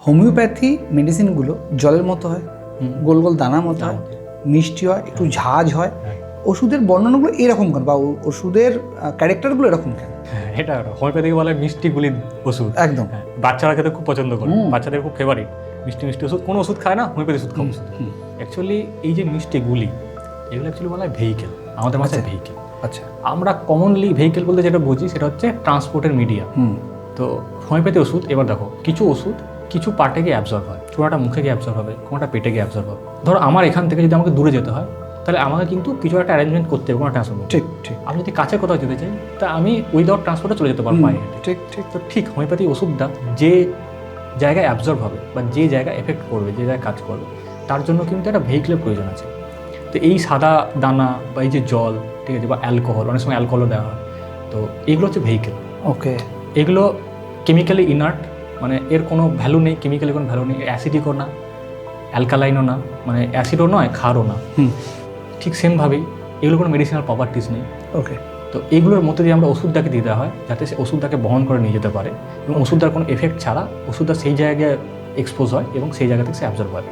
Homeopathy মেডিসিনগুলো জলের মতো হয়, গোল গোল দানার মতো হয়, মিষ্টি হয়, একটু ঝাঁজ হয়। ওষুধের বর্ণনাগুলো এরকম কেন, বা ওষুধের ক্যারেক্টারগুলো এরকম কেন? এটা হোমিওপ্যাথিকে বলে মিষ্টি গুলি ওষুধ। একদম। বাচ্চারা খেতে খুব পছন্দ করে, বাচ্চাদের খুব ফেভারিট মিষ্টি মিষ্টি ওষুধ। কোনো ওষুধ খায় না, হোমিওপ্যাথি ওষুধ খাওয়া ওষুধ। অ্যাকচুয়ালি এই যে মিষ্টি গুলি, এগুলো অ্যাকচুয়ালি বলা হয় ভেহিকেল, আমাদের ভাষায় ভেহিকেল। আচ্ছা। আমরা কমনলি ভেহিকেল বলতে যেটা বুঝি সেটা হচ্ছে ট্রান্সপোর্টের মিডিয়া। তো হোমিওপ্যাথি ওষুধ, এবার দেখো কিছু ওষুধ কিছু পার্টে গিয়ে অ্যাবজর্ব হয়, কোনোটা মুখে গিয়ে অ্যাবজর্ব হবে, কোনোটা পেটে গিয়ে অ্যাবজর্ব হবে। ধরো আমার এখান থেকে যদি আমাকে দূরে যেতে হয়, তাহলে আমাকে কিন্তু কিছু একটা অ্যারেঞ্জমেন্ট করতে হবে, কোনো ট্রান্সপোর্ট। ঠিক ঠিক। আমি যদি কাছে কোথাও যেতে চাই, তা আমি উইদাউট ট্রান্সপোর্টে চলে যেতে পারবো পায়ে হেঁটে। ঠিক ঠিক। তো ঠিক হোমিওপ্যাথি ওষুধটা যে জায়গায় অ্যাবজর্ব হবে বা যে জায়গায় এফেক্ট করবে, যে জায়গায় কাজ করবে, তার জন্য কিন্তু একটা ভেহিকেলের প্রয়োজন আছে। তো এই সাদা দানা বা এই যে জল, ঠিক আছে, বা অ্যালকোহল, অনেক সময় অ্যালকোহলও দেওয়া হয়, তো এইগুলো হচ্ছে ভেহিকেল। ওকে। এগুলো কেমিক্যালি ইনার্ট, মানে এর কোনো ভ্যালু নেই, কেমিক্যালি কোনো ভ্যালু নেই, অ্যাসিডিকও না, অ্যালকালাইনও না, মানে অ্যাসিডও নয়, ক্ষারও না। ঠিক সেমভাবেই এগুলো কোনো মেডিসিনাল প্রপার্টিস নেই। ওকে। তো এইগুলোর মধ্যে দিয়ে আমরা ওষুধটাকে দিতে হয়, যাতে সে ওষুধটাকে বহন করে নিয়ে যেতে পারে এবং ওষুধটার কোনো এফেক্ট ছাড়া ওষুধটা সেই জায়গায় এক্সপোজ হয় এবং সেই জায়গা থেকে সে অ্যাবজর্ব হয়।